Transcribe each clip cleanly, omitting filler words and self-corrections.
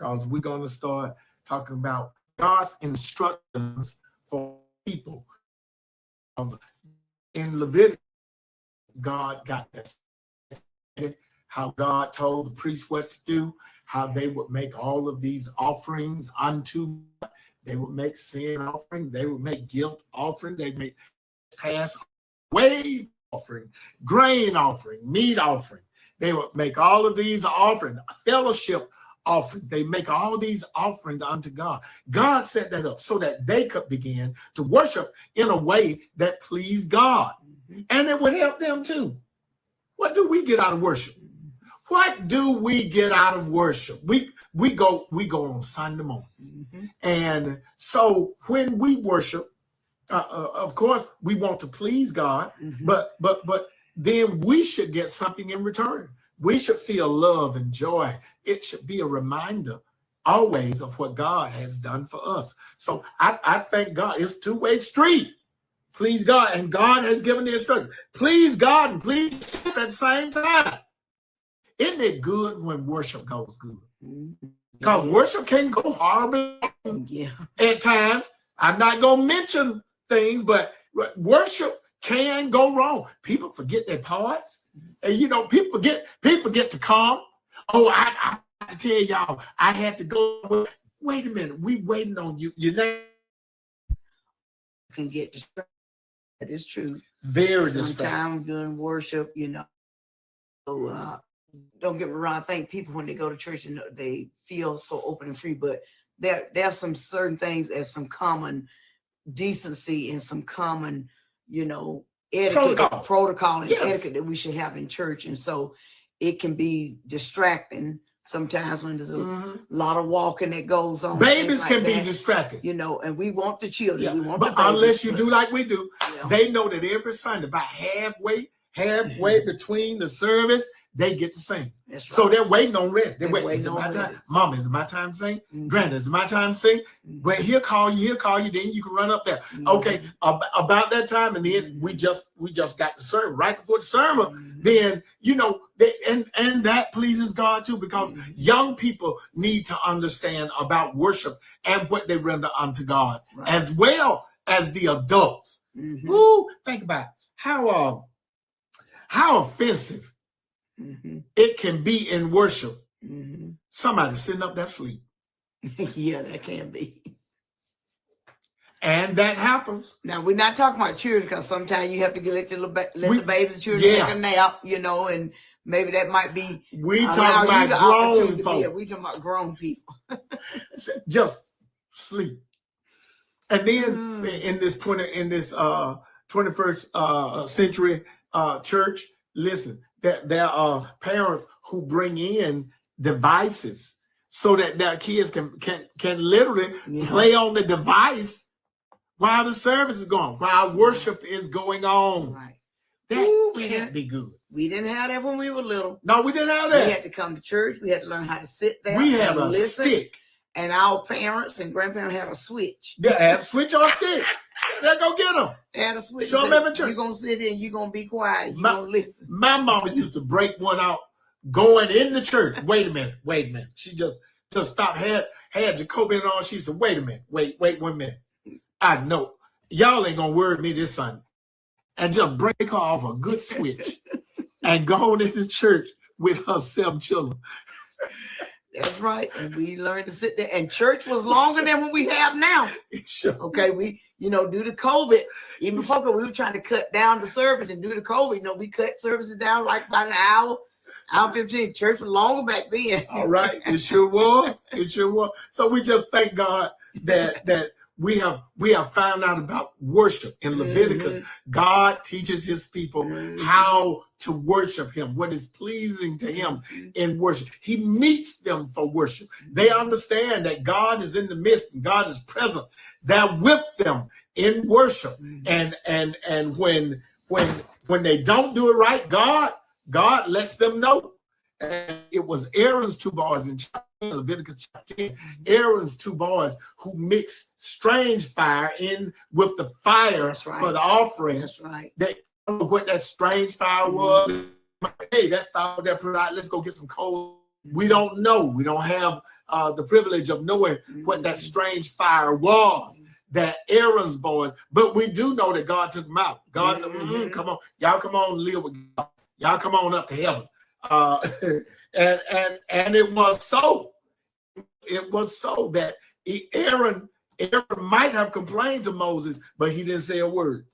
because we're going to start talking about God's instructions for people. In Leviticus, God got that. How God told the priests what to do, how they would make all of these offerings unto God. They would make sin offering, they would make guilt offering, they make pass wave offering, grain offering, meat offering. They would make all of these offerings, fellowship offerings. They make all these offerings unto God. God set that up so that they could begin to worship in a way that pleased God. And it would help them too. What do we get out of worship? What do we get out of worship? We go on Sunday mornings. And so when we worship, of course, we want to please God, but then we should get something in return. We should feel love and joy. It should be a reminder always of what God has done for us. So I thank God. It's a two-way street. Please God, and God has given the instruction. Please God and please at the same time. Isn't it good when worship goes good? Because worship can go horribly at times. I'm not going to mention things, but worship can go wrong. People forget their parts. And, you know, people forget to come. Oh, I tell y'all, I had to go. Wait a minute. We waiting on you. You can get distracted. That is true. Very distracted. Sometimes during worship, you know, don't get me wrong. I think people, when they go to church, and they feel so open and free, but there's some certain things as some common decency and some common, you know, etiquette, protocol and etiquette that we should have in church. And so it can be distracting sometimes when there's a lot of walking that goes on. Babies can be distracted. You know, and we want the children. We want but the babies, unless you do like we do, they know that every Sunday, about halfway between the service, they get to sing. Right. So they're waiting on ready. They're waiting. Is it my time? Mama, is it my time to sing? Granddad, is it my time to sing? Well, he'll call you, then you can run up there. Okay, about that time, and then we just got the sermon, right before the sermon, then, you know, and that pleases God too, because young people need to understand about worship and what they render unto God, as well as the adults. Ooh, think about how offensive it can be in worship. Somebody sitting up there asleep. Yeah, that can be. And that happens. Now, we're not talking about children, because sometimes you have to let the babies and children take a nap, you know, and maybe that might be. We talking about grown folk. We talking about grown people. Just sleep. And then in this 21st century church, listen, that there are parents who bring in devices so that their kids can literally play on the device while the service is going, while worship is going on. Right. That can't be good. We didn't have that when we were little. No, we didn't have that. We had to come to church. We had to learn how to sit there. We had a stick. And our parents and grandparents had a switch. They had a switch or a stick. Let's go get them. They had a switch. Show them every church. You're going to sit here and you're going to be quiet. You're going to listen. My mama used to break one out going in the church. Wait a minute. She just stopped, had Jacoby on. She said, wait a minute. Wait 1 minute. I know. Y'all ain't going to worry me this Sunday. And just break her off a good switch and go on into church with her 7 children. That's right. And we learned to sit there. And church was longer than what we have now. Sure. Okay, we, you know, due to COVID, even before we were trying to cut down the service, and due to COVID, you know, we cut services down like about an hour 15. Church was longer back then. All right. It sure was. So we just thank God that we have found out about worship in Leviticus. God teaches his people how to worship him, what is pleasing to him in worship. He meets them for worship. They understand that God is in the midst and God is present. They're with them in worship. And when they don't do it right, God lets them know. And it was Aaron's 2 boys in Leviticus chapter 10. Aaron's 2 boys who mixed strange fire in with the fire for the offering. That's right. They don't know what that strange fire was. Hey, that fire there put out. Let's go get some coals We don't know. We don't have the privilege of knowing what that strange fire was that Aaron's boys, but we do know that God took them out. God said, come on, y'all come on, live with God. Y'all come on up to heaven. And it was so. It was so that Aaron might have complained to Moses, but he didn't say a word.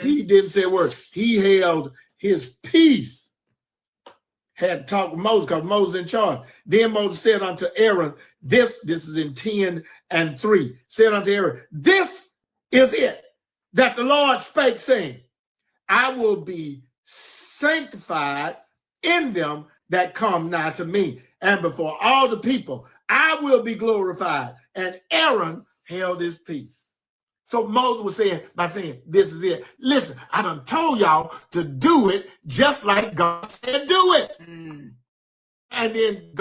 He didn't say a word. He held his peace. Had to talk with Moses because Moses in charge. Then Moses said unto Aaron, this is in 10 and 3, said unto Aaron, this is it that the Lord spake, saying, I will be sanctified in them that come nigh to me, and before all the people I will be glorified. And Aaron held his peace. So Moses was saying, by saying, this is it. Listen, I done told y'all to do it just like God said do it. And then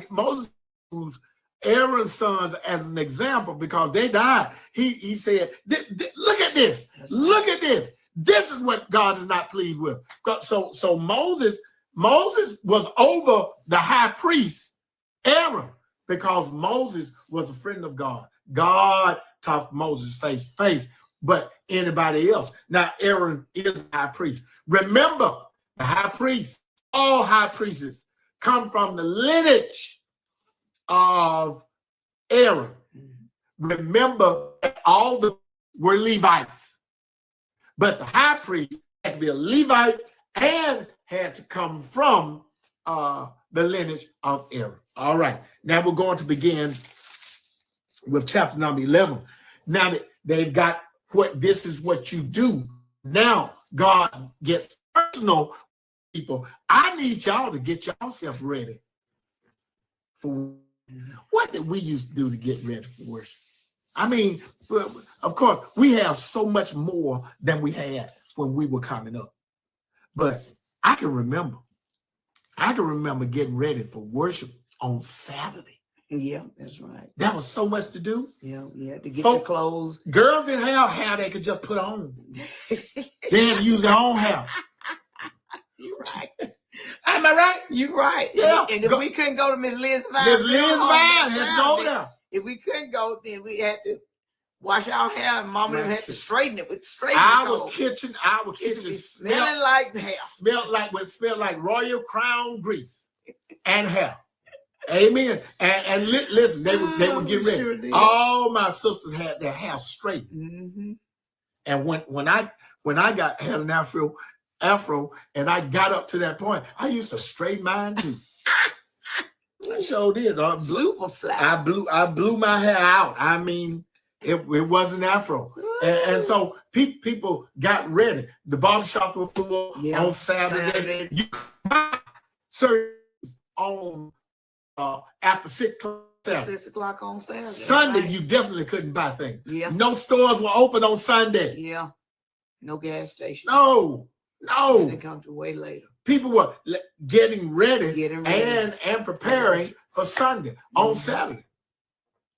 Moses used Aaron's sons as an example because they died. He said, look at this. Look at this. This is what God is not pleased with. So Moses was over the high priest, Aaron, because Moses was a friend of God. God talked to Moses face to face, but anybody else. Now, Aaron is the high priest. Remember, the high priest, all high priests come from the lineage of Aaron. Remember, all the were Levites, but the high priest had to be a Levite and had to come from the lineage of Aaron. All right, now we're going to begin with chapter number 11. Now that they've got this is what you do. Now God gets personal with people. I need y'all to get yourself ready for what did we used to do to get ready for worship? I mean, of course, we have so much more than we had when we were coming up. But I can remember getting ready for worship on Saturday. Yeah, that's right. That was so much to do. Yeah, to get your clothes. Girls didn't have hair they could just put on. They had to use their own hair. You're right. Am I right? You're right. Yeah. And if we couldn't go to Miss Liz Vine, had to go there. If we couldn't go, then we had to wash our hair, and Mama had to straighten it with Our kitchen smelling like hair. Smelled like Royal Crown grease and hair. Amen. And listen, they would get ready. Sure did. All my sisters had their hair straight. And when I had an afro, and I got up to that point, I used to straighten mine too. I sure did. Super flat. I blew my hair out. I mean, it wasn't afro. And so people got ready. The barbershop was full on Saturday. You service on after 6 o'clock on Saturday. Sunday, right. You definitely couldn't buy things. Yeah. No stores were open on Sunday. Yeah. No gas station. No. They come to way later. People were getting ready. And preparing for Sunday on Saturday.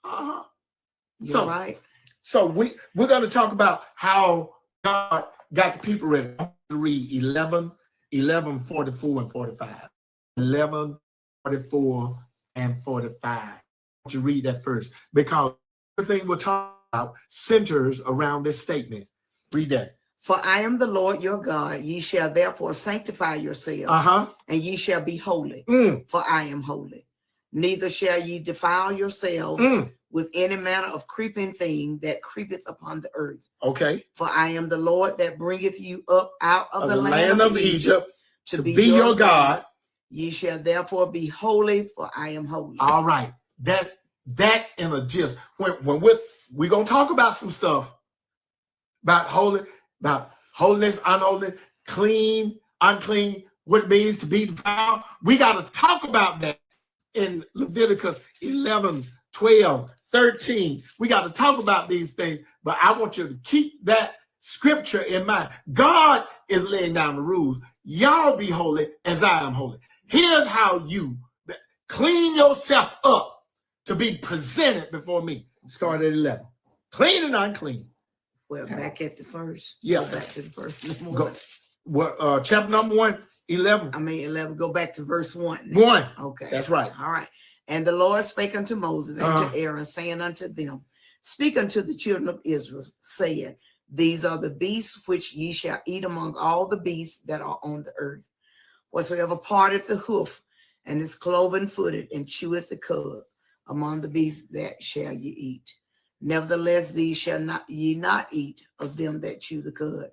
You're right. So we're going to talk about how God got the people ready. I'm going to read 11, 44 and 45. 11, 44 and 45. I want you to read that first because everything we're talking about centers around this statement. Read that. For I am the Lord your God. Ye shall therefore sanctify yourselves, and ye shall be holy, for I am holy. Neither shall ye defile yourselves with any manner of creeping thing that creepeth upon the earth. Okay. For I am the Lord that bringeth you up out of the land of Egypt to be your God. Ye shall therefore be holy, for I am holy. All right. That in a gist. When we're going to talk about some stuff about holiness, unholiness, clean, unclean, what it means to be defiled. We got to talk about that in Leviticus 11, 12, 13. We got to talk about these things, but I want you to keep that scripture in mind. God is laying down the rules. Y'all be holy as I am holy. Here's how you clean yourself up to be presented before me. Start at 11. Clean and unclean. Well, back at the first. Yeah. Go back to the first. Go. Chapter number 1, 11. Go back to verse 1. 1. Okay. That's right. All right. And the Lord spake unto Moses and to Aaron, saying unto them, speak unto the children of Israel, saying, these are the beasts which ye shall eat among all the beasts that are on the earth. Whatsoever parteth the hoof, and is cloven footed, and cheweth the cud, among the beasts that shall ye eat. Nevertheless, these shall ye not eat of them that chew the cud,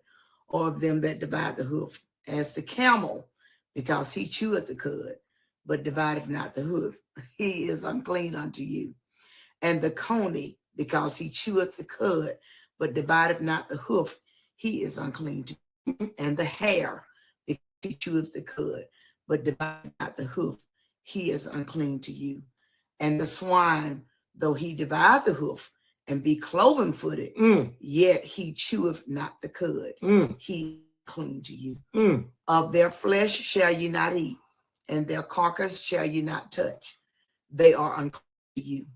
or of them that divide the hoof, as the camel, because he cheweth the cud, but divideth not the hoof, he is unclean unto you. And the coney, because he cheweth the cud, but divideth not the hoof, he is unclean to you. And the hare, because he cheweth the cud, but divideth not the hoof, he is unclean to you. And the swine, though he divide the hoof, and be cloven footed, yet he cheweth not the cud, he is clean to you. Of their flesh shall ye not eat, and their carcass shall ye not touch, they are unclean to you.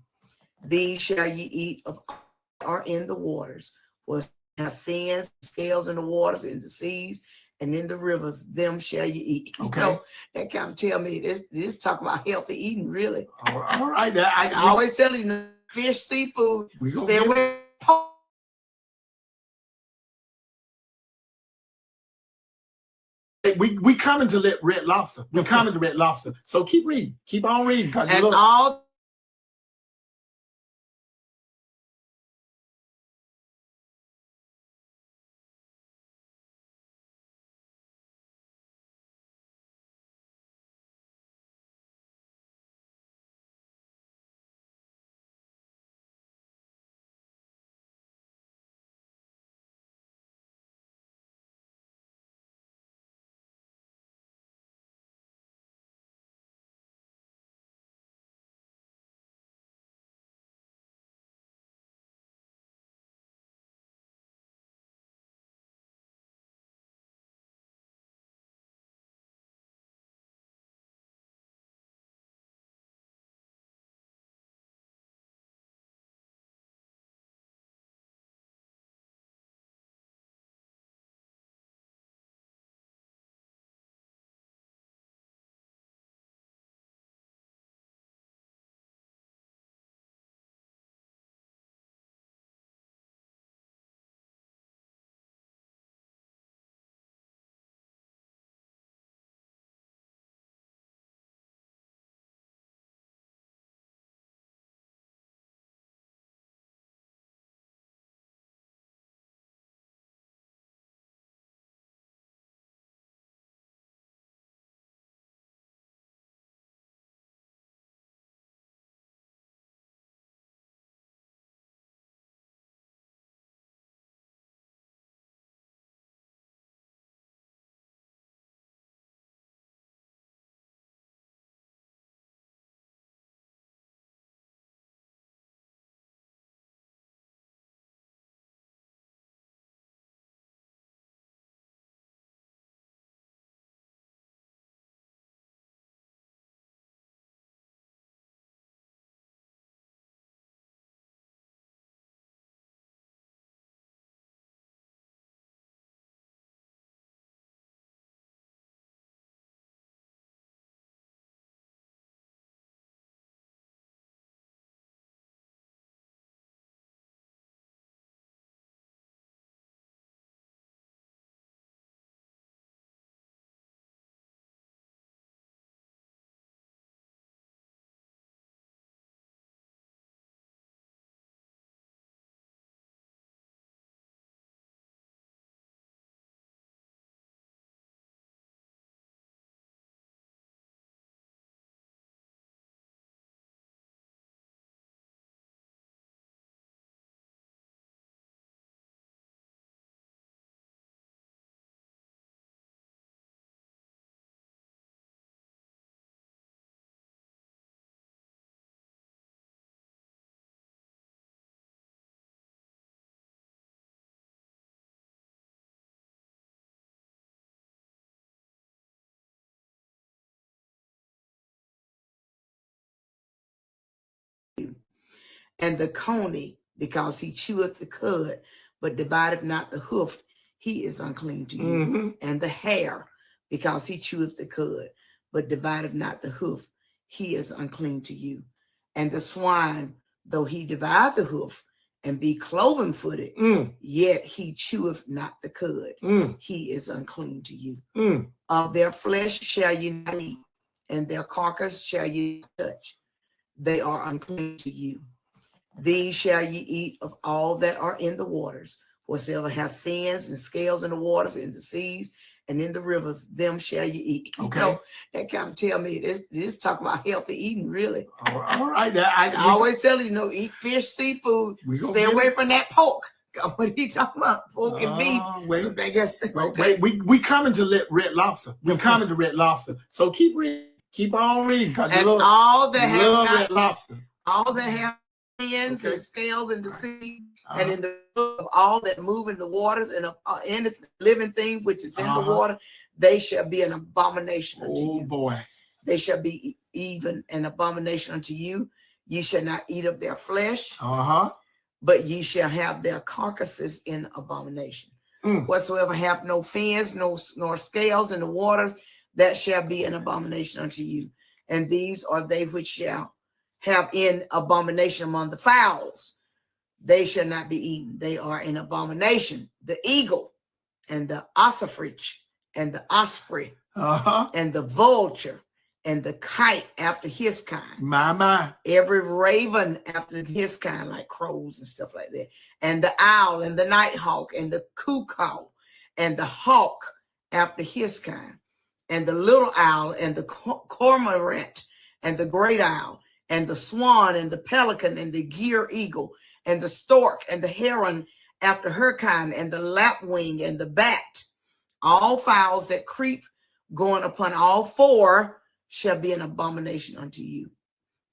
These shall ye eat of all that are in the waters, was have fins, scales in the waters, in the seas, and in the rivers, them shall ye eat. Okay. You know, that kind of tell me this talking about healthy eating, really. All right. I always tell you, fish, seafood, stay away. We coming to Red Lobster. We coming to Red Lobster. So keep reading. Keep on reading. And all and the coney, because he cheweth the cud, but divideth not the hoof, he is unclean to you. And the hare, because he cheweth the cud, but divideth not the hoof, he is unclean to you. And the swine, though he divide the hoof and be cloven footed, yet he cheweth not the cud, he is unclean to you. Of their flesh shall you not eat, and their carcass shall you not touch. They are unclean to you. These shall ye eat of all that are in the waters. Whatsoever hath fins and scales in the waters, in the seas, and in the rivers, them shall you eat. Okay. You know, that kind of tell me this talking about healthy eating, really. All right. I always tell you, eat fish, seafood, stay away from that pork. What are you talking about? Pork and beef. So I guess, wait, we coming to Red Lobster. We coming to Red Lobster. So keep reading. Keep on reading. And all that have Red Lobster. All that have fins and scales in the sea, and in the of all that move in the waters, and of any living thing which is in the water, they shall be an abomination unto you. Oh boy. They shall be even an abomination unto you. Ye shall not eat of their flesh, but ye shall have their carcasses in abomination. Whatsoever have no fins, nor scales in the waters, that shall be an abomination unto you. And these are they which shall have in abomination among the fowls. They shall not be eaten. They are an abomination. The eagle and the ossifrage and the osprey and the vulture and the kite after his kind. My. Every raven after his kind, like crows and stuff like that. And the owl and the nighthawk and the cuckoo and the hawk after his kind. And the little owl and the cormorant and the great owl and the swan and the pelican and the gear eagle and the stork and the heron after her kind and the lapwing and the bat. All fowls that creep going upon all four shall be an abomination unto you.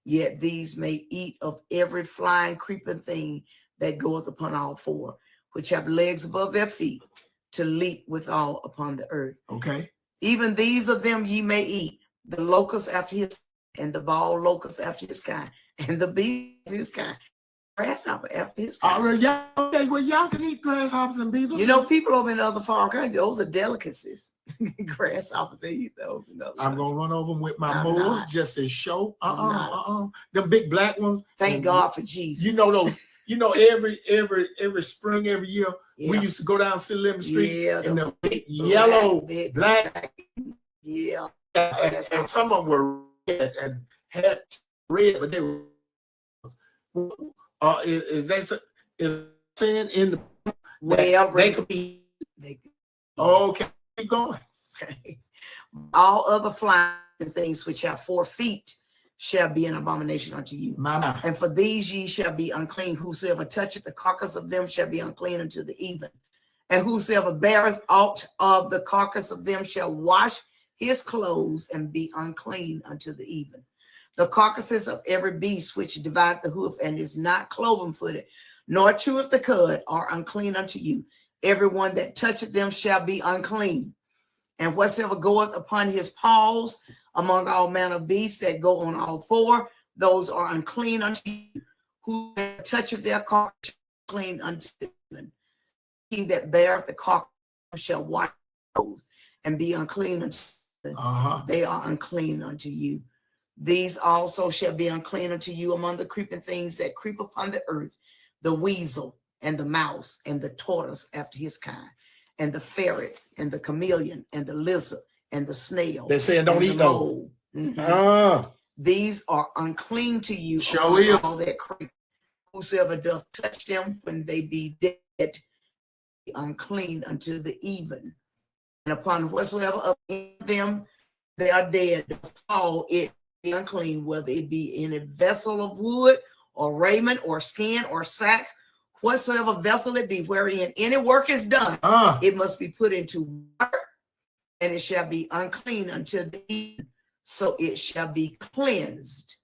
Yet these may eat of every flying creeping thing that goeth upon all four, which have legs above their feet to leap withal upon the earth. Okay. Even these of them ye may eat, the locust after his, and the bald locust after his kind, and the bee after his kind, grasshopper after his kind. Y'all can eat grasshoppers and bees. People over in the other far country, those are delicacies. Grasshopper, they eat those. I'm gonna run over them with my mower just as show. The big black ones. Thank God for Jesus. Those. Every spring, every year, we used to go down City Limit Street and the big yellow, black. Yeah. And some of them were red and had red, but they were. Is saying in the they could be. Okay, keep going. Okay. All other flying things which have 4 feet shall be an abomination unto you. And for these ye shall be unclean. Whosoever toucheth the carcass of them shall be unclean unto the even. And whosoever beareth aught of the carcass of them shall wash his clothes and be unclean unto the even. The carcasses of every beast which divideth the hoof and is not cloven footed, nor cheweth the cud, are unclean unto you. Everyone that toucheth them shall be unclean. And whatsoever goeth upon his paws among all manner of beasts that go on all 4, those are unclean unto you. Who toucheth their carcass clean unto them. He that beareth the carcass shall wash those and be unclean unto them. They are unclean unto you. These also shall be unclean unto you among the creeping things that creep upon the earth, the weasel and the mouse and the tortoise after his kind, and the ferret and the chameleon and the lizard and the snail. They're saying don't eat those. These are unclean to you. All that creep. Whosoever doth touch them when they be dead, be unclean unto the even. And upon whatsoever of them they are dead, fall it be unclean, whether it be in a vessel of wood or raiment or skin or sack, whatsoever vessel it be, wherein any work is done, it must be put into water, and it shall be unclean until the evening, so it shall be cleansed.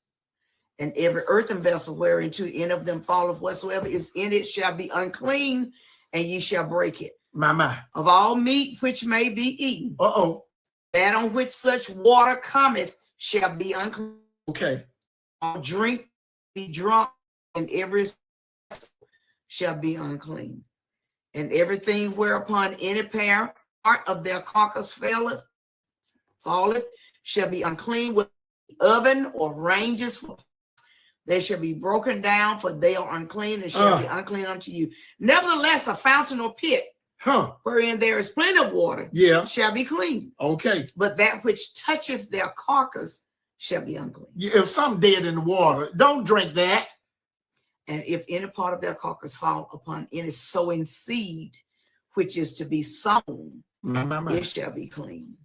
And every earthen vessel whereinto any of them falleth, whatsoever is in it shall be unclean, and ye shall break it. Of all meat which may be eaten, that on which such water cometh shall be unclean. Okay. All drink be drunk, and every shall be unclean. And everything whereupon any part of their carcass faileth falleth shall be unclean with the oven or ranges. They shall be broken down, for they are unclean, and shall be unclean unto you. Nevertheless, a fountain or pit, wherein there is plenty of water, shall be clean. Okay. But that which toucheth their carcass shall be unclean. If some dead in the water, don't drink that. And if any part of their carcass fall upon any sowing seed, which is to be sown, it shall be clean.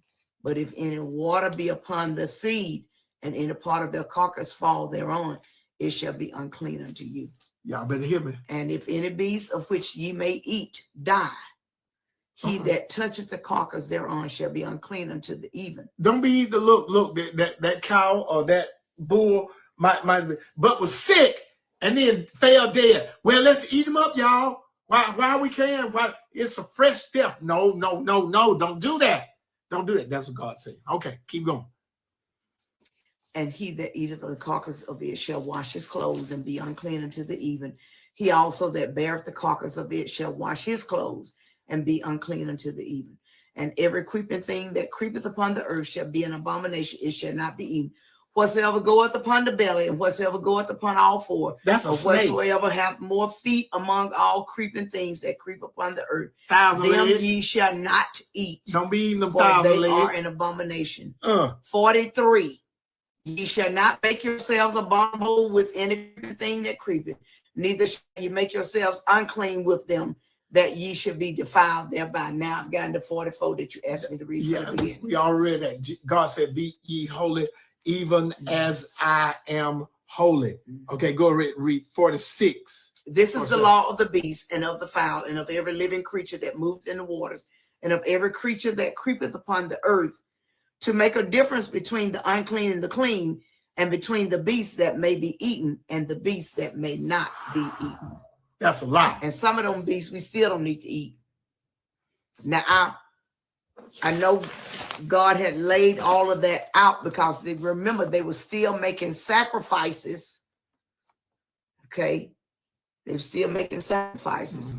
But if any water be upon the seed, and any part of their carcass fall thereon, it shall be unclean unto you. Y'all better hear me. And if any beast of which ye may eat die, he that toucheth the carcass thereon shall be unclean unto the even. Don't be eating the look that cow or that bull might but was sick and then fell dead. Well, let's eat them up, y'all. Why we can? Why it's a fresh death. No, don't do that. Don't do that. That's what God said. Okay, keep going. And he that eateth of the carcass of it shall wash his clothes and be unclean unto the even. He also that beareth the carcass of it shall wash his clothes and be unclean unto the even. And every creeping thing that creepeth upon the earth shall be an abomination. It shall not be eaten. Whatsoever goeth upon the belly, and whatsoever goeth upon all four, that's a snake. Whatsoever hath more feet among all creeping things that creep upon the earth, them legs. Ye shall not eat. Don't be eating them for thousand they legs. are an abomination. 43. Ye shall not make yourselves abominable with any thing that creepeth, neither shall ye make yourselves unclean with them, that ye should be defiled thereby. Now I've gotten to 44 that you asked me to read. Yeah, we already read that. God said, be ye holy, even as I am holy. Okay, go read 46. This is the law of the beast, and of the fowl, and of every living creature that moveth in the waters, and of every creature that creepeth upon the earth, to make a difference between the unclean and the clean, and between the beasts that may be eaten and the beasts that may not be eaten. That's a lot. And some of them beasts we still don't need to eat. Now, I know God had laid all of that out, because they, remember, they were still making sacrifices. Okay. They were still making sacrifices.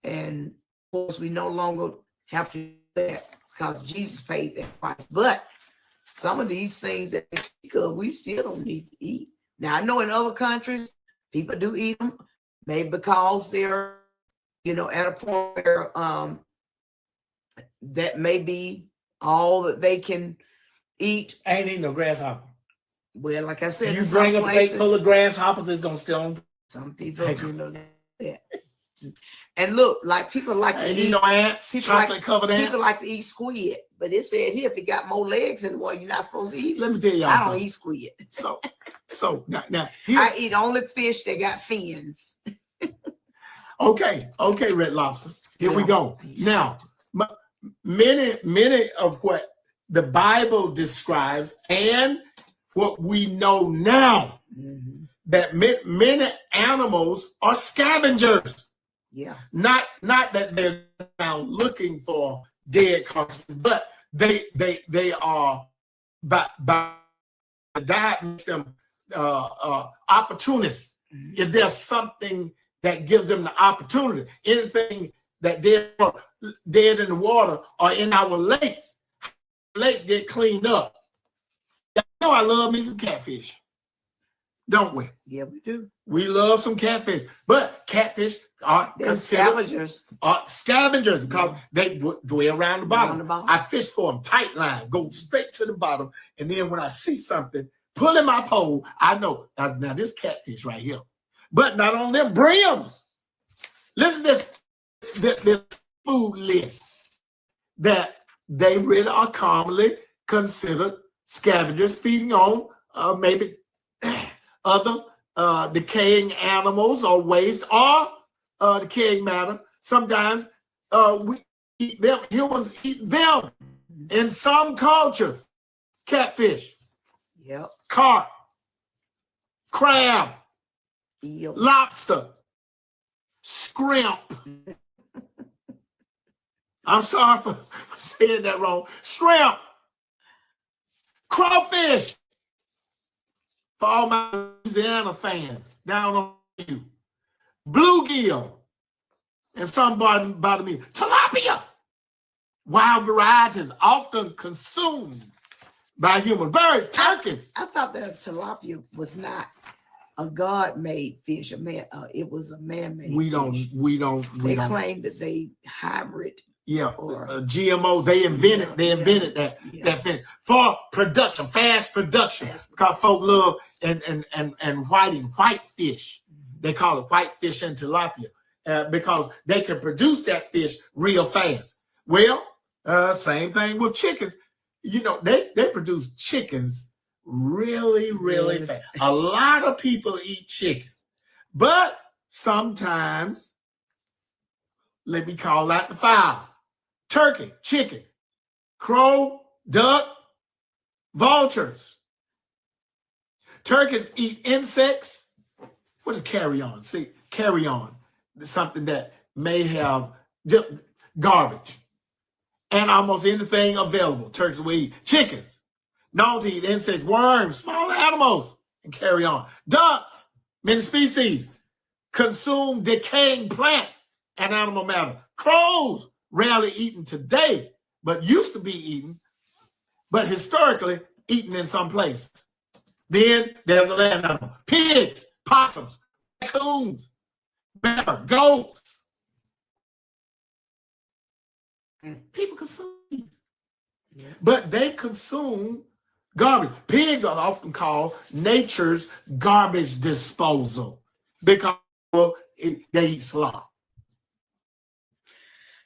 And of course, we no longer have to do that, because Jesus paid that price. But some of these things that we still don't need to eat. Now, I know in other countries, people do eat them, maybe because they're, at a point where that may be all that they can eat. I ain't eating no grasshopper. Well, like I said, you bring a plate full of grasshoppers, it's going to stay on. Some people, that. And look, like people like to eat ants, chocolate covered ants. People like to eat squid, but it said here, if it got more legs in the water, you're not supposed to eat it. Let me tell y'all I don't eat squid. So now I eat only fish that got fins. Okay, Red Lobster. Here we go. Now, many of what the Bible describes and what we know now, that many animals are scavengers. Yeah. Not that they're now looking for dead carcasses, but they are by diet makes them opportunists. If there's something that gives them the opportunity, anything that dead in the water or in our lakes get cleaned up. You know I love me some catfish, don't we? Yeah, we do. We love some catfish, but catfish are scavengers. Scavengers, because they dwell around the bottom. I fish for them, tight line, go straight to the bottom, and then when I see something, pull in my pole, I know now this catfish right here. But not on them brims. Listen to this food list that they really are commonly considered scavengers, feeding on maybe other decaying animals or waste or decaying matter. Sometimes we eat them, humans eat them. In some cultures, catfish, carp, crab, eel, lobster, shrimp. I'm sorry for saying that wrong. Shrimp, crawfish. For all my Louisiana fans, down on you. Bluegill, and some bottom me. Tilapia. Wild varieties often consumed by human birds, turkeys. I thought that tilapia was not a God-made fish. It was a man-made. We don't. They claim that they hybrid. Yeah, or GMO. They invented. They invented that fish for production, fast production, because folk love and white fish. They call it white fish and tilapia because they can produce that fish real fast. Well, same thing with chickens. You know, they produce chickens really fast. A lot of people eat chickens, but sometimes, let me call out the fowl: turkey, chicken, crow, duck, vultures. Turkeys eat insects. What is carrion? See, carrion is something that may have garbage. And almost anything available, turkeys will eat. Chickens, known to eat insects, worms, small animals, and carry on. Ducks, many species, consume decaying plants and animal matter. Crows, rarely eaten today, but used to be eaten, but historically eaten in some places. Then there's a land animal. Pigs, possums, raccoons, bear, goats. People consume these, but they consume garbage. Pigs are often called nature's garbage disposal because they eat slop.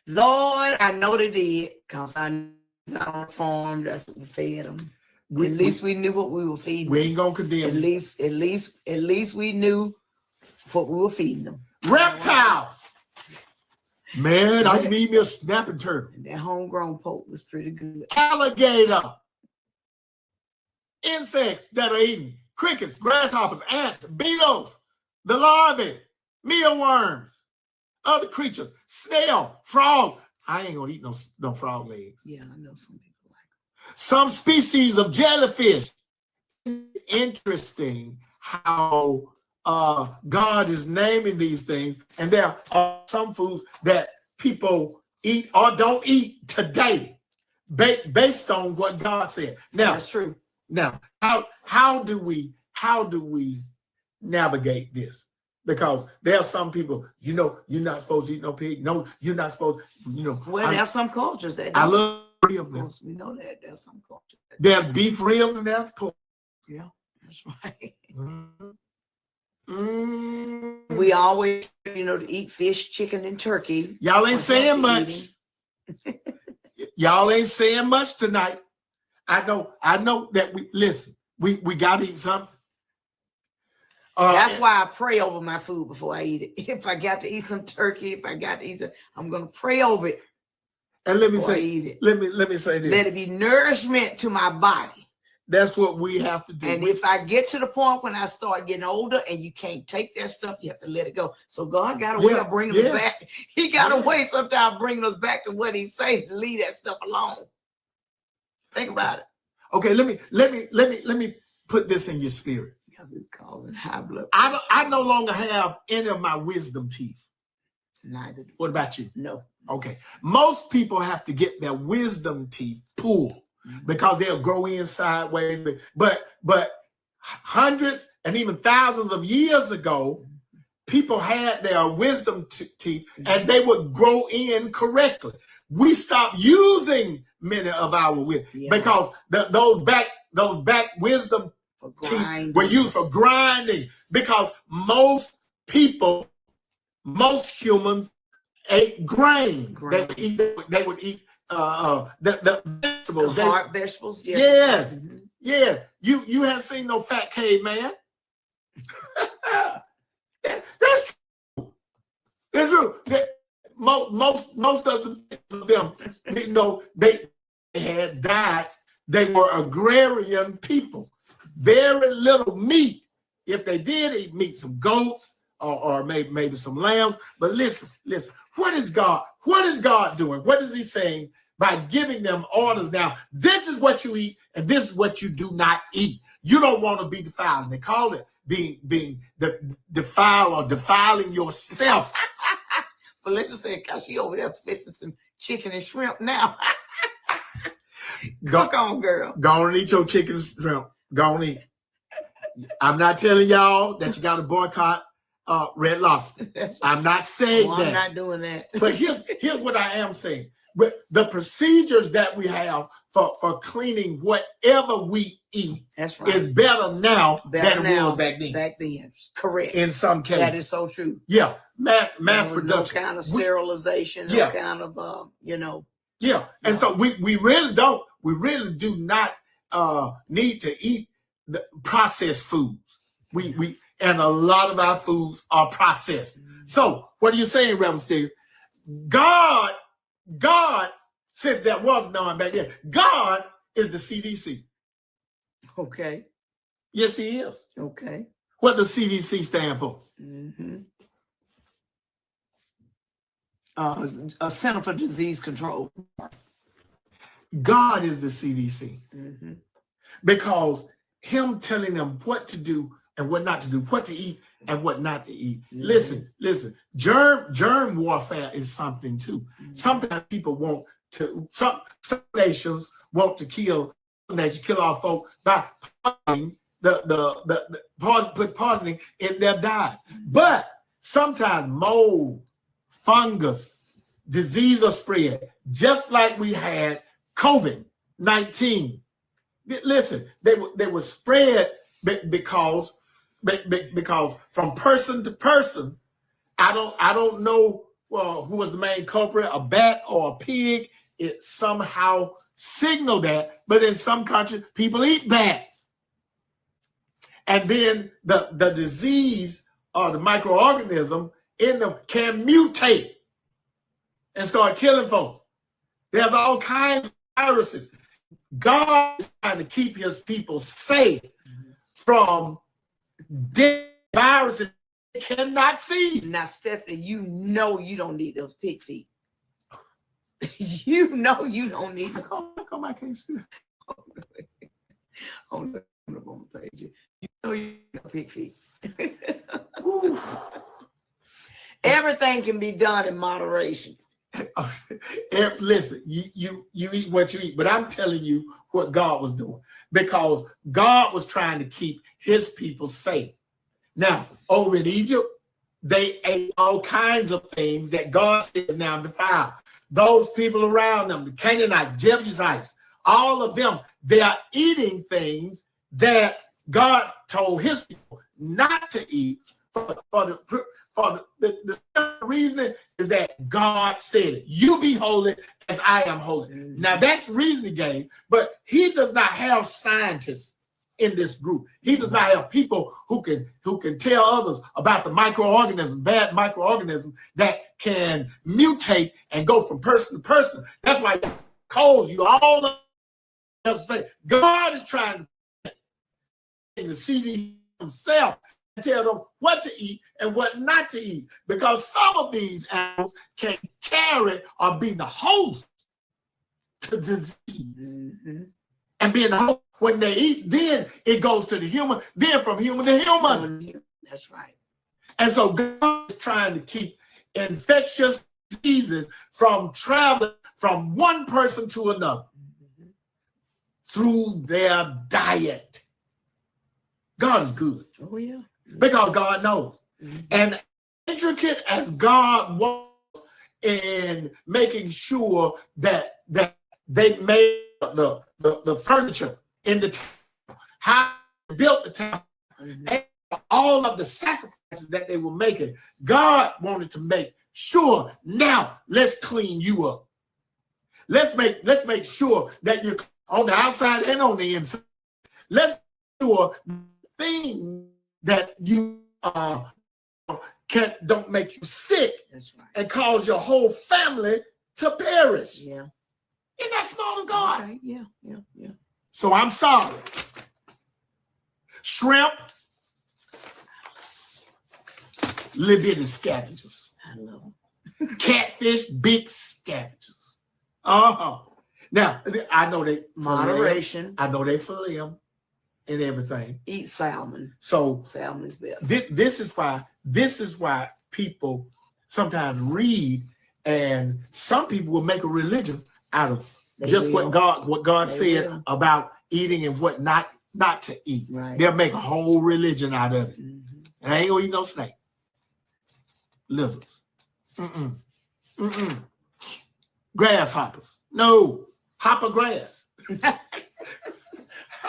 Lord, I know they did because I on the farm. That's what we fed them. At least we knew what we were feeding. We ain't gonna condemn. At least we knew what we were feeding them. Reptiles. Man, I need me a snapping turtle. And that homegrown pork was pretty good. Alligator. Insects that are eaten. Crickets, grasshoppers, ants, beetles, the larvae, mealworms, other creatures, snail, frog. I ain't gonna eat no frog legs. Yeah, I know some people like them. Some species of jellyfish. Interesting how God is naming these things, and there are some foods that people eat or don't eat today, based on what God said. Now, that's true. Now, how do we navigate this? Because there are some people, you're not supposed to eat no pig. No, you're not supposed. Well, there's some cultures that I love of them. We know that there's some cultures. There's beef ribs and there's pork. Yeah, that's right. Mm-hmm. Mm. We always, to eat fish, chicken, and turkey. Y'all ain't saying much. Y'all ain't saying much tonight. I know that we got to eat something. That's why I pray over my food before I eat it. If I got to eat some turkey, if I got to eat some, I'm gonna pray over it. And let me say, eat it. Let me say this. Let it be nourishment to my body. That's what we have to do. And if I get to the point when I start getting older and you can't take that stuff, you have to let it go. So God got a way of bringing us back. He got a way sometimes bringing us back to what He said. To leave that stuff alone. Think about it. Okay, let me put this in your spirit. Because it's causing high blood pressure. I no longer have any of my wisdom teeth. Neither do. What about you? No. Okay. Most people have to get their wisdom teeth pulled because they'll grow in sideways. But hundreds and even thousands of years ago, people had their wisdom teeth and they would grow in correctly. We stopped using many of our wisdom because those back wisdom teeth were used for grinding, because most humans ate grain. They would eat the vegetables. Hard vegetables. Yeah. Yes. Mm-hmm. Yes. You haven't seen no fat caveman. That's true. That's true. Most of them, they had diets. They were agrarian people. Very little meat. If they did eat meat, some goats or maybe some lambs. But listen. What is God doing? What is He saying by giving them orders now? This is what you eat, and this is what you do not eat. You don't want to be defiled. They call it being defiled or defiling yourself. But let's just say, cause she over there fixing some chicken and shrimp now. Cook on, girl. Go on and eat your chicken and shrimp. Go on and eat. I'm not telling y'all that you got to boycott Red Lobster. I'm not saying that. I'm not doing that. But here's what I am saying. But the procedures that we have for cleaning whatever we eat That's right. is better now than it was back then. Back then, correct. In some cases. That is so true. Yeah, mass production. No kind of sterilization, no kind of, Yeah, and so we really do not need to eat the processed foods. We and a lot of our foods are processed. So what are you saying, Reverend Steve? God, since there was none back then, God is the CDC. Okay. Yes, he is. Okay. What does CDC stand for? A Center for Disease Control. God is the CDC. Because him telling them what to do and what not to do, what to eat and what not to eat. Listen, germ warfare is something too. Sometimes people want to, some nations want to kill our folk by poisoning put poisoning in their diets. But sometimes mold, fungus, disease are spread, just like we had COVID-19. Listen, they were spread because from person to person. I don't know who was the main culprit, a bat or a pig. It somehow signaled that, but in some countries, people eat bats. And then the disease or the microorganism in them can mutate and start killing folks. There's all kinds of viruses. God is trying to keep his people safe from dead viruses they cannot see. Now, Stephanie, you know you don't need those pig feet. You know you don't need them. Come, I can't see. On the page. You know you got pig feet. Everything can be done in moderation. Listen, you eat what you eat, but I'm telling you what God was doing, because God was trying to keep his people safe. Now, over in Egypt, they ate all kinds of things that God says now defiled. Those people around them, the Canaanites, Jebusites, all of them, they are eating things that God told his people not to eat. For the reason is that God said it. You be holy as I am holy. Now that's the reason he gave, but he does not have scientists in this group. He does not have people who can tell others about the microorganisms, bad microorganisms that can mutate and go from person to person. That's why he calls you all the God is trying to see himself and tell them what to eat and what not to eat, because some of these animals can carry or be the host to disease. And being the host, when they eat, then it goes to the human, then from human to human. That's right. And so God is trying to keep infectious diseases from traveling from one person to another through their diet. God is good. Oh, yeah. Because God knows. And intricate as God was in making sure that they made the furniture in the temple, how they built the temple, and all of the sacrifices that they were making, God wanted to make sure, now let's clean you up. Let's make sure that you're on the outside and on the inside. Let's make sure things that you don't make you sick. That's right. And cause your whole family to perish. Yeah. Isn't that small of God? Okay. Yeah. So I'm sorry. Shrimp, little bitty scavengers. I love them. Catfish, big scavengers. Now, I know they moderation. I know they fillet them and everything. Eat salmon. So salmon is better. This is why people sometimes read, and some people will make a religion out of just what God They said will. about eating and what not to eat. Right. They'll make a whole religion out of it. Mm-hmm. And I ain't gonna eat no snake. Lizards. Grasshoppers. No. Hopper grass.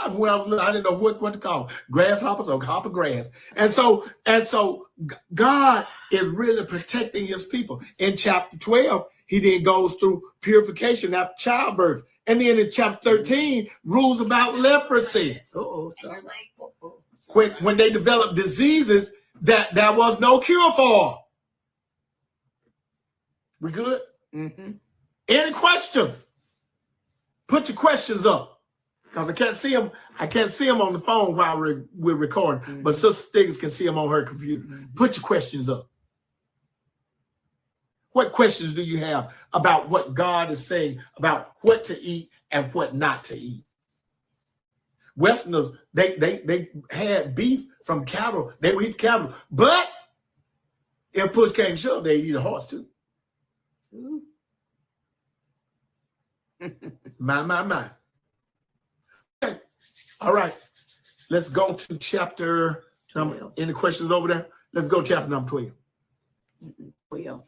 Well, I didn't know what to call them. Grasshoppers or hopper grass. And so God is really protecting his people. In chapter 12, he then goes through purification after childbirth. And then in chapter 13, rules about leprosy. Sorry. When they developed diseases that there was no cure for. We good? Mm-hmm. Any questions? Put your questions up. Because I can't see them on the phone while we're recording. Mm-hmm. But Sister Stiggers can see them on her computer. Mm-hmm. Put your questions up. What questions do you have about what God is saying about what to eat and what not to eat? Westerners, they had beef from cattle. They would eat cattle. But if push came to shove, they'd eat a horse too. My. Okay. All right. Let's go to chapter number. Any questions over there? Let's go to chapter number 12. 12.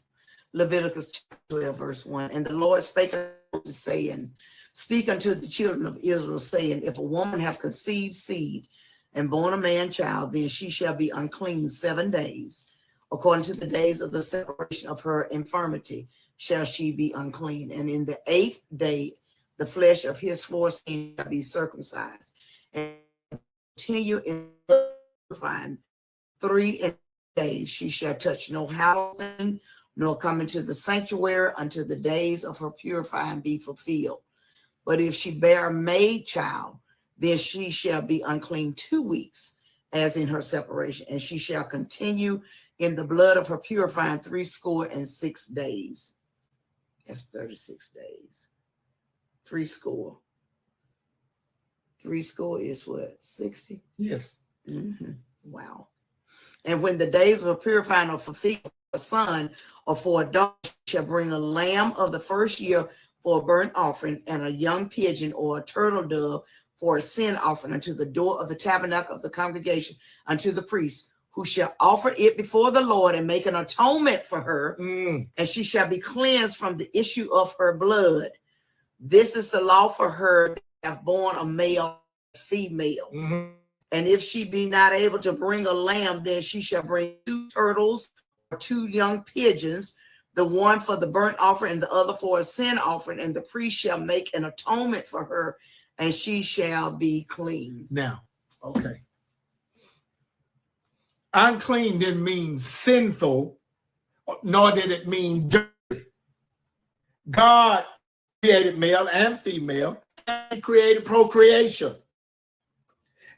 Leviticus 12, verse 1. And the Lord spake unto saying, speak unto the children of Israel, saying, if a woman have conceived seed and born a man child, then she shall be unclean 7 days. According to the days of the separation of her infirmity shall she be unclean. And in the 8th day, the flesh of his foreskin shall be circumcised. And continue in purifying 3 days. She shall touch no hallowed thing, nor come into the sanctuary until the days of her purifying be fulfilled. But if she bear a maid child, then she shall be unclean 2 weeks, as in her separation, and she shall continue in the blood of her purifying 66 days. That's 36 days. 60. 60 is what? 60? Yes. Mm-hmm. Wow. And when the days of her purifying are fulfilled for a son or for a daughter, shall bring a lamb of the first year for a burnt offering, and a young pigeon or a turtle dove for a sin offering unto the door of the tabernacle of the congregation, unto the priest, who shall offer it before the Lord and make an atonement for her, and she shall be cleansed from the issue of her blood. This is the law for her that have born a male, female. Mm-hmm. And if she be not able to bring a lamb, then she shall bring 2 turtles or 2 young pigeons, the one for the burnt offering and the other for a sin offering, and the priest shall make an atonement for her, and she shall be clean. Now, okay. Unclean didn't mean sinful, nor did it mean dirty. God created male and female, and he created procreation.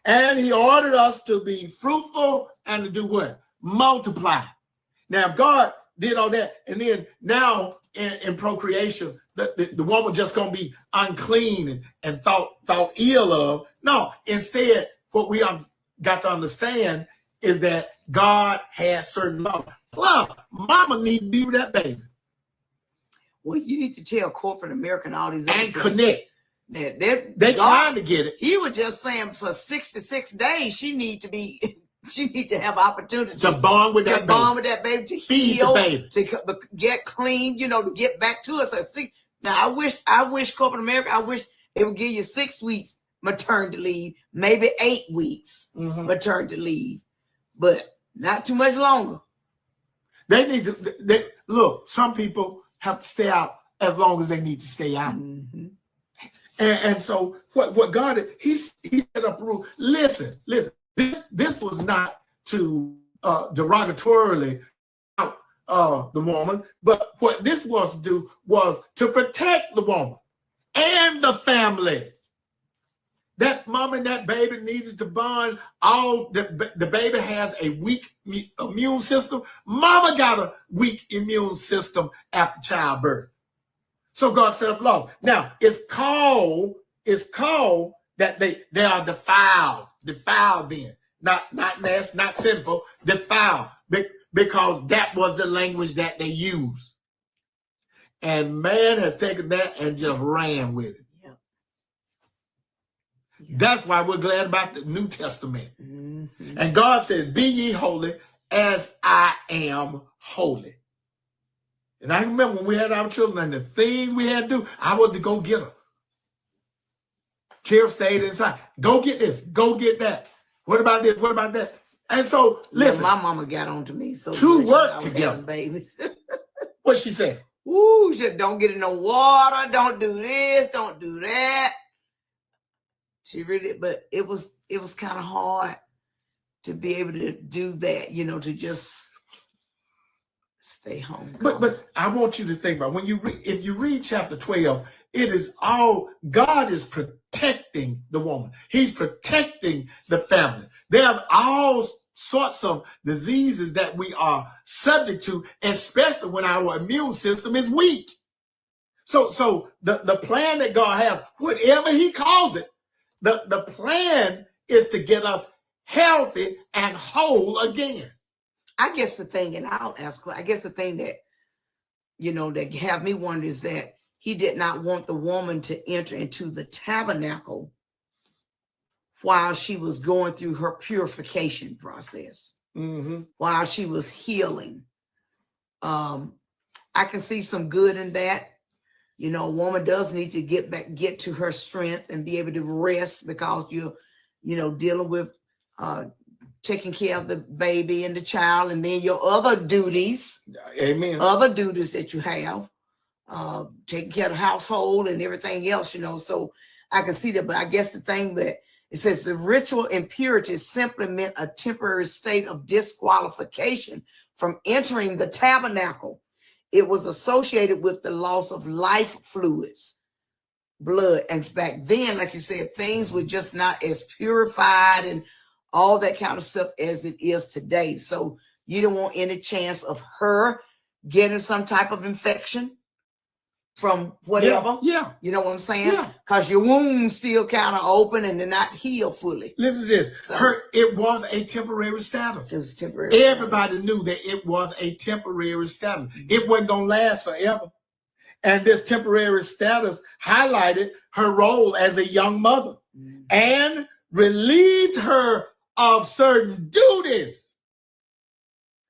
And he ordered us to be fruitful and to do what? Multiply. Now, if God did all that, and then now in procreation, the woman just going to be unclean and thought ill of. No, instead, what we got to understand is that God has certain laws. Plus, mama need to be with that baby. Well, you need to tell corporate America and all these and connect. They trying to get it. He was just saying for 66 days she need to have opportunity to bond with that baby, to feed heal, the baby, to get clean, to get back to us. Now I wish corporate America, I wish they would give you 6 weeks maternity leave, maybe 8 weeks maternity leave, but not too much longer. They need to look. Some people have to stay out as long as they need to stay out. Mm-hmm. And so what God did, he set up a rule. Listen. This was not to derogatorily out the woman, but what this was to do was to protect the woman and the family. That mom and that baby needed to bond. The baby has a weak immune system. Mama got a weak immune system after childbirth. So God set up law. Now it's called that they are defiled then. Not nasty, not sinful, defiled, because that was the language that they used. And man has taken that and just ran with it. Yeah. That's why we're glad about the New Testament. Mm-hmm. And God said, be ye holy as I am holy. And I remember when we had our children and the things we had to do, I was to go get them. Cheryl stayed inside. Go get this. Go get that. What about this? What about that? And so, listen. Yeah, my mama got on to me. So to work together. Babies. What she said? Ooh, she don't get in no water. Don't do this. Don't do that. She really, but it was kind of hard to be able to do that, you know, to just stay home. But I want you to think about when you if you read chapter 12, it is all God is protecting the woman. He's protecting the family. There's all sorts of diseases that we are subject to, especially when our immune system is weak. So the plan that God has, whatever he calls it, the plan is to get us healthy and whole again. I guess the thing, and I'll ask, I guess the thing that, you know, that have me wonder is that he did not want the woman to enter into the tabernacle while she was going through her purification process, while she was healing. I can see some good in that. You know, a woman does need to get to her strength and be able to rest because you're, you know, dealing with taking care of the baby and the child, and then your other duties. Amen. Other duties that you have, taking care of the household and everything else, you know. So I can see that, but I guess the thing that it says the ritual impurity simply meant a temporary state of disqualification from entering the tabernacle. It was associated with the loss of life fluids, blood. And back then, like you said, things were just not as purified and all that kind of stuff as it is today. So you don't want any chance of her getting some type of infection from whatever. Yeah. You know what I'm saying? Yeah. Because your wound's still kind of open and they're not healed fully. Listen to this. So, it was a temporary status. It was temporary. Everybody knew that it was a temporary status. It wasn't going to last forever. And this temporary status highlighted her role as a young mother and relieved her of certain duties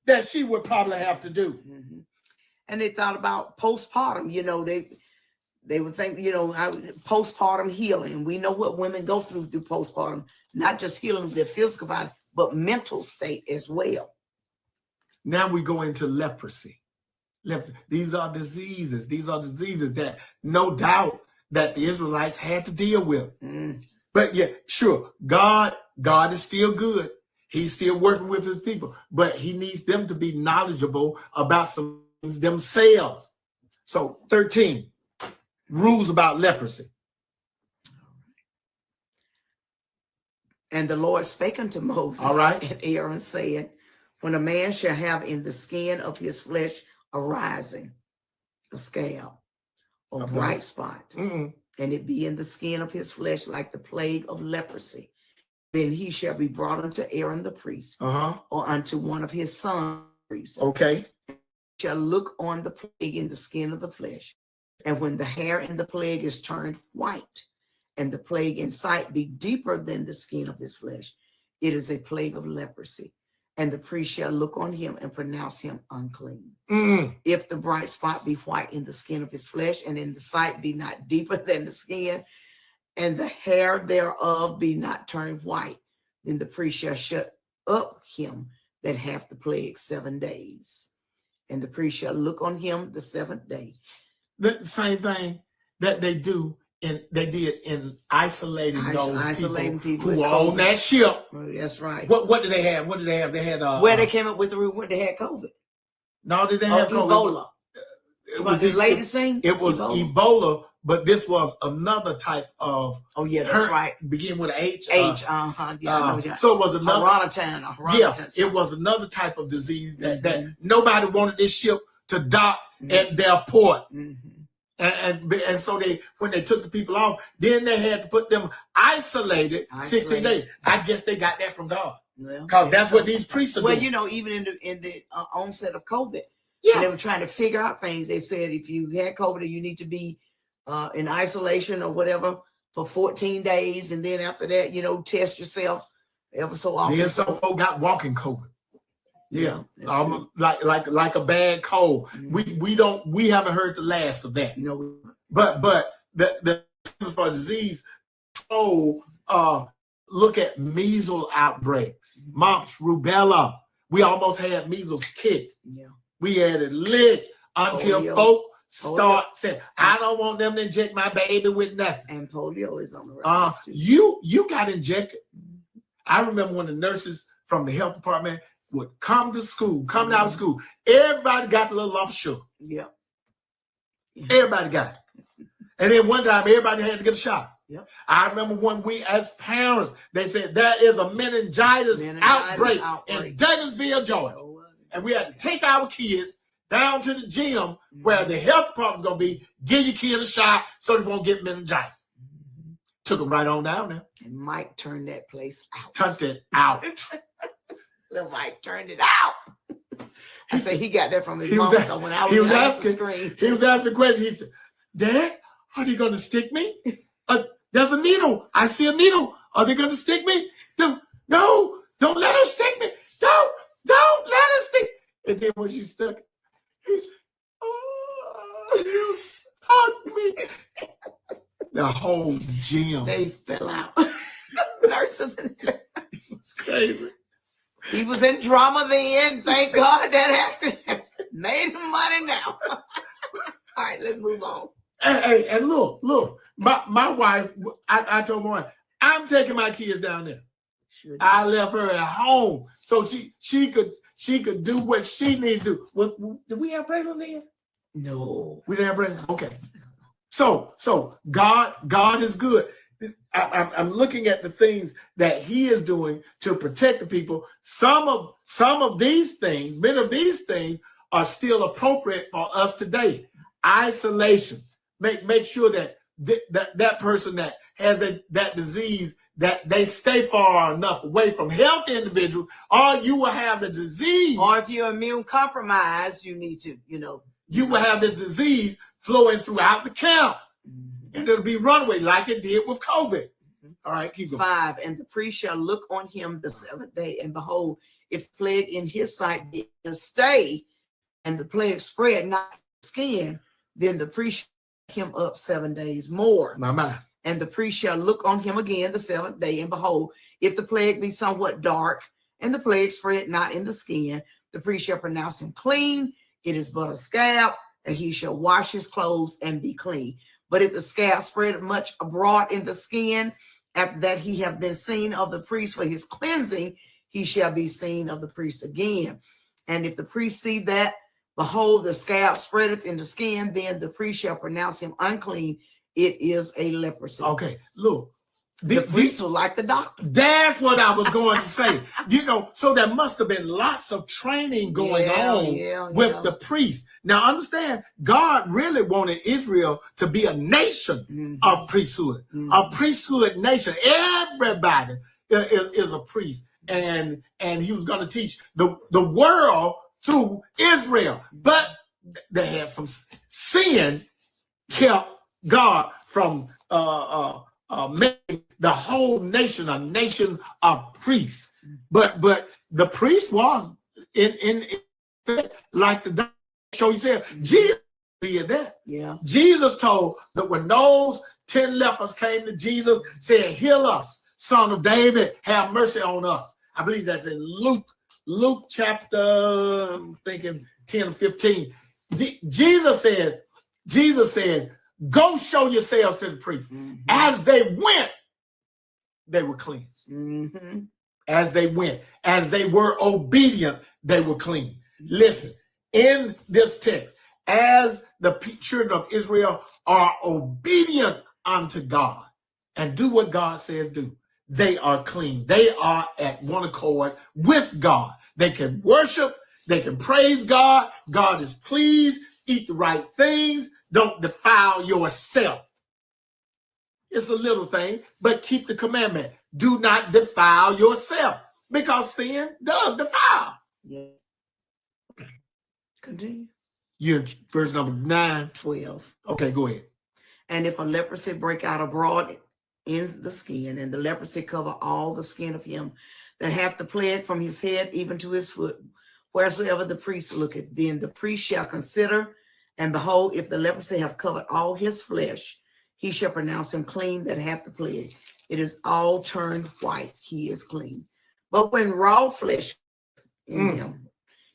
that she would probably have to do. And they thought about postpartum, you know, they would think, you know, postpartum healing. We know what women go through postpartum, not just healing their physical body, but mental state as well. Now we go into leprosy. These are diseases. These are diseases that no doubt that the Israelites had to deal with. But yeah, sure, God is still good. He's still working with his people, but he needs them to be knowledgeable about some things themselves. So 13, rules about leprosy. And the Lord spake unto Moses and Aaron, saying, when a man shall have in the skin of his flesh arising a scab or bright spot, and it be in the skin of his flesh like the plague of leprosy, then he shall be brought unto Aaron the priest, or unto one of his sons priests. Shall look on the plague in the skin of the flesh, and when the hair in the plague is turned white, and the plague in sight be deeper than the skin of his flesh, it is a plague of leprosy. And the priest shall look on him and pronounce him unclean. If the bright spot be white in the skin of his flesh, and in the sight be not deeper than the skin, and the hair thereof be not turned white, then the priest shall shut up him that hath the plague 7 days. And the priest shall look on him the 7th day. The same thing that they did in isolating those people who were on that ship. That's right. What did they have? What did they have? They had where they came up with when they had COVID. No, did they have COVID? Ebola. It was the latest thing. It was Ebola, but this was another type of. Oh yeah, that's right. Begin with an H. Yeah, I know that. So it was another. Yeah, it was another type of disease that nobody wanted this ship to dock at their port. And so when they took the people off, then they had to put them isolated 16 days. I guess they got that from God, because that's what these priests are doing. Well, you know, even in the onset of COVID, Yeah. And they were trying to figure out things. They said if you had COVID, you need to be in isolation or whatever for 14 days. And then after that, you know, test yourself ever so often. Then some folk got walking COVID. Yeah. True. Like a bad cold. Mm-hmm. We haven't heard the last of that. No. But the for disease control, look at measles outbreaks, mumps, rubella. We almost had measles kicked. Yeah. We had it lit until polio. folk start saying, I don't want them to inject my baby with nothing. And polio is on the rise too. You got injected. I remember when the nurses from the health department would come to school, come out of school. Everybody got the little lump of sugar. Yeah. Everybody got it. And then one time, everybody had to get a shot. Yep. I remember when we, as parents, they said there is a meningitis outbreak in Douglasville, Georgia. And we had to take our kids down to the gym where the health department was going to be, give your kid a shot so they won't get meningitis. Took them right on down there. And Mike turned that place out. Turned it out. Little Mike turned it out. I said he got that from his mom when I was asking. Screen. He was asking the question. He said, Dad, are they going to stick me? There's a needle. I see a needle. Are they going to stick me? No, don't let her stick me. Don't let her stick. And then when she stuck, he said, oh, you stuck me. The whole gym. They fell out. Nurses in there. It's crazy. He was in drama then. Thank God that actor made him money now. All right, let's move on. Hey, and look, my wife, I told my wife, I'm taking my kids down there. Sure. I left her at home so she could do what she needs to do. Did we have Braylon then? No. We didn't have Braylon? Okay. So God is good. I'm looking at the things that he is doing to protect the people. Some of these things, many of these things are still appropriate for us today. Isolation. Make sure that that person that has that disease, that they stay far enough away from healthy individuals, or you will have the disease. Or if you're immune compromised, you need to, you will have this disease flowing throughout the camp. And it'll be runaway like it did with COVID. All right, keep going. 5, and the priest shall look on him the 7th day, and behold, if plague in his sight did stay, and the plague spread not the skin, then the priest shall him up 7 days more. My. And the priest shall look on him again the 7th day, and behold, if the plague be somewhat dark, and the plague spread not in the skin, the priest shall pronounce him clean. It is but a scab, and he shall wash his clothes and be clean. But if the scab spread much abroad in the skin, after that he have been seen of the priest for his cleansing, he shall be seen of the priest again. And if the priest see that, behold, the scab spreadeth in the skin, then the priest shall pronounce him unclean. It is a leprosy. Okay, look. The priest will like the doctor. That's what I was going to say. So there must have been lots of training going on with the priest. Now understand, God really wanted Israel to be a nation of priesthood, a priesthood nation. Everybody is a priest, and he was going to teach the world through Israel. But they had some sin kept God from making the whole nation a nation of priests. But the priest was in like the doctor show. He said Jesus did that. Yeah. Jesus told that when those 10 lepers came to Jesus, said, "Heal us, Son of David, have mercy on us." I believe that's in Luke chapter, I'm thinking 10 or 15. Jesus said, "Go show yourselves to the priest." As they went, they were cleansed. As they went, as they were obedient, they were clean. Listen, in this text, as the children of Israel are obedient unto God and do what God says do, they are clean. They are at one accord with God. They can worship. They can praise God. God is pleased. Eat the right things. Don't defile yourself. It's a little thing, but keep the commandment. Do not defile yourself, because sin does defile. Yeah. Continue. You're in verse number 9. 12. Okay, go ahead. And if a leprosy break out abroad in the skin, and the leprosy cover all the skin of him that hath the plague from his head even to his foot, wheresoever the priest looketh, then the priest shall consider, and behold, if the leprosy have covered all his flesh, he shall pronounce him clean that hath the plague. It is all turned white, he is clean. But when raw flesh in him,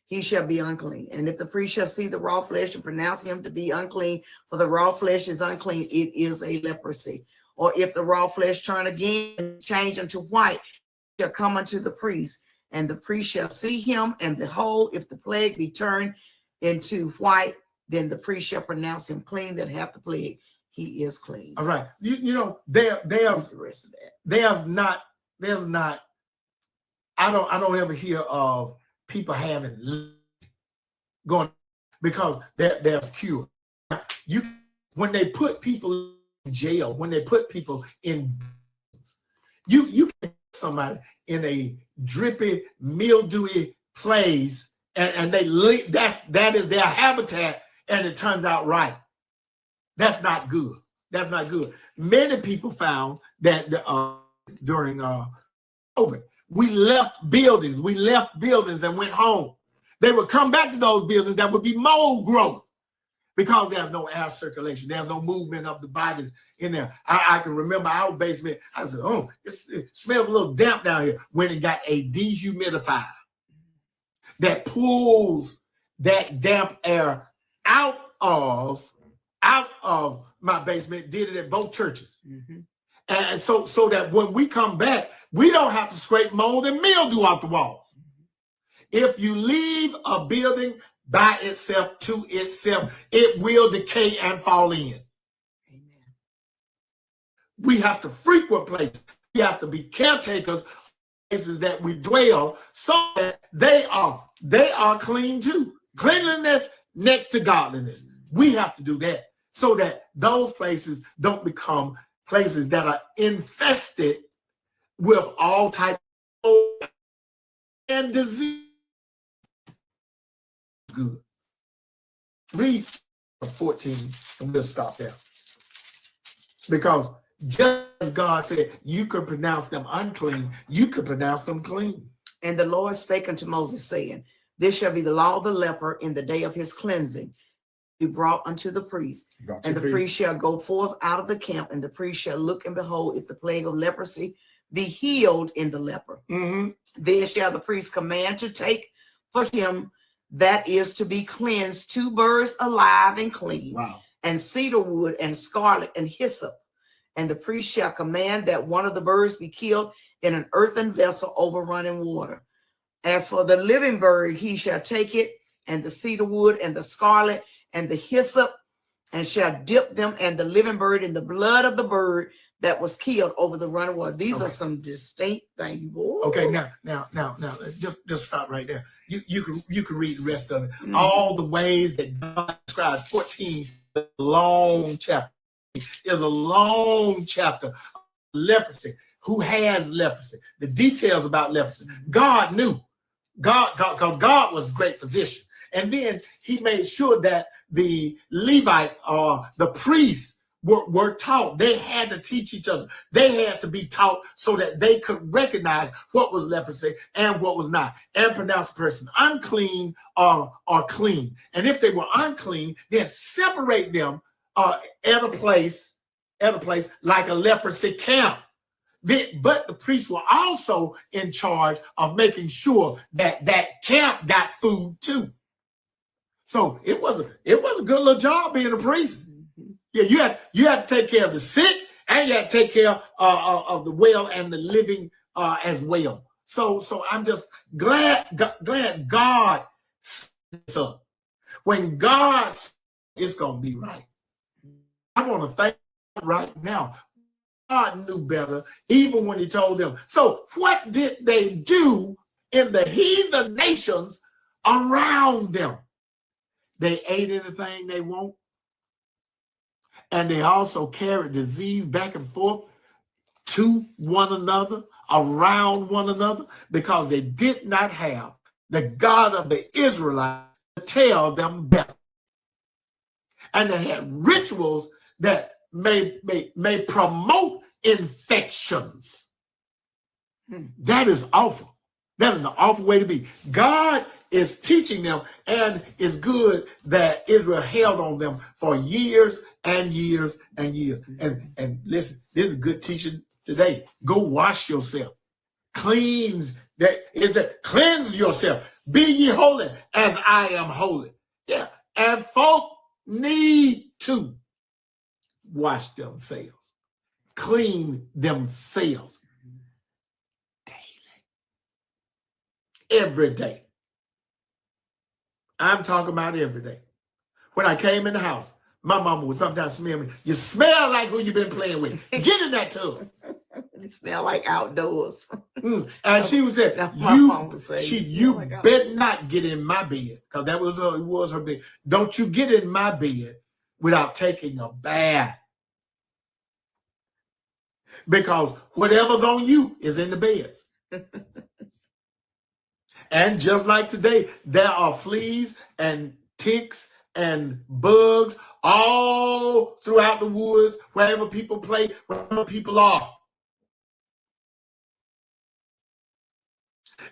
he shall be unclean. And if the priest shall see the raw flesh and pronounce him to be unclean, for the raw flesh is unclean, it is a leprosy. Or if the raw flesh turn again and change unto white, he shall come unto the priest, and the priest shall see him, and behold, if the plague be turned into white, then the priest shall pronounce him clean that hath the plague. He is clean. All right. You know, there's the rest of that. There's not, I don't ever hear of people having going because there's cure. When they put people in jail, when they put people in, you can put somebody in a drippy, mildewy place, and they that is their habitat, and it turns out right. That's not good. That's not good. Many people found that during COVID, we left buildings and went home. They would come back to those buildings that would be mold growth because there's no air circulation. There's no movement of the bodies in there. I can remember our basement. I said, oh, it smells a little damp down here, when it got a dehumidifier that pulls that damp air out of my basement. Did it at both churches. And so that when we come back, we don't have to scrape mold and mildew off the walls. If you leave a building by itself to itself, it will decay and fall in. Amen. We have to frequent places. We have to be caretakers of places that we dwell, so that they are clean too. Cleanliness next to godliness. We have to do that so that those places don't become places that are infested with all types of and disease. Good. Read 14 and we'll stop there. Because just as God said, you could pronounce them unclean, you could pronounce them clean. And the Lord spake unto Moses, saying, this shall be the law of the leper in the day of his cleansing, be brought unto the priest. And the priest shall go forth out of the camp, and the priest shall look, and behold, if the plague of leprosy be healed in the leper. Then shall the priest command to take for him that is to be cleansed 2 birds alive and clean, and cedar wood and scarlet and hyssop. And the priest shall command that one of the birds be killed in an earthen vessel over running water. As for the living bird, he shall take it, and the cedar wood and the scarlet and the hyssop, and shall dip them and the living bird in the blood of the bird that was killed over the running water. These are some distinct things. Whoa. Okay, now, just stop right there. You can read the rest of it. All the ways that God describes 14 is a long chapter. Is a long chapter. Leprosy. Who has leprosy? The details about leprosy. God knew. God was a great physician. And then he made sure that the Levites or the priests were taught. They had to teach each other. They had to be taught so that they could recognize what was leprosy and what was not, and pronounce a person unclean or clean. And if they were unclean, then separate them at a place like a leprosy camp. But the priests were also in charge of making sure that that camp got food too. So it was a good little job being a priest. Yeah, you had to take care of the sick, and you had to take care of the well and the living as well. So I'm just glad God set this up. When God says it's gonna be right, I want to thank God right now. God knew better, even when he told them. So what did they do in the heathen nations around them? They ate anything they want. And they also carried disease back and forth to one another, around one another, because they did not have the God of the Israelites tell them better. And they had rituals that may promote infections. That is awful. That is an awful way to be. God is teaching them, and it's good that Israel held on them for years and years and years. And listen, this is good teaching today. Go wash yourself. Cleanse yourself. Be ye holy as I am holy. Yeah. And folk need to wash themselves, clean themselves daily, every day. I'm talking about every day. When I came in the house, my mama would sometimes smell me. You smell like who you've been playing with. Get in that tub. You smell like outdoors. And she would say, you like better not get in my bed, because that was her bed. Don't you get in my bed without taking a bath, because whatever's on you is in the bed. And just like today, there are fleas and ticks and bugs all throughout the woods, wherever people play, wherever people are.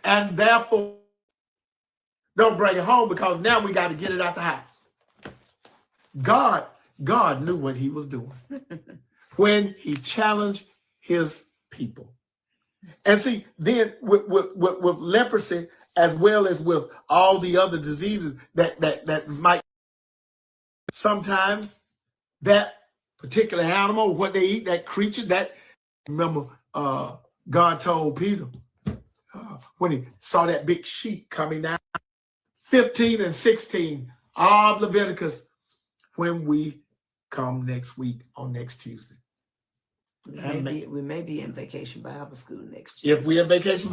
And therefore, don't bring it home, because now we got to get it out the house. God knew what he was doing when he challenged his people. And see, then with leprosy, as well as with all the other diseases that might, sometimes that particular animal, what they eat, that creature, that, remember, God told Peter when he saw that big sheep coming down, 15 and 16 of Leviticus, when we come next week on next Tuesday. We may be in Vacation Bible School next year. If we're in Vacation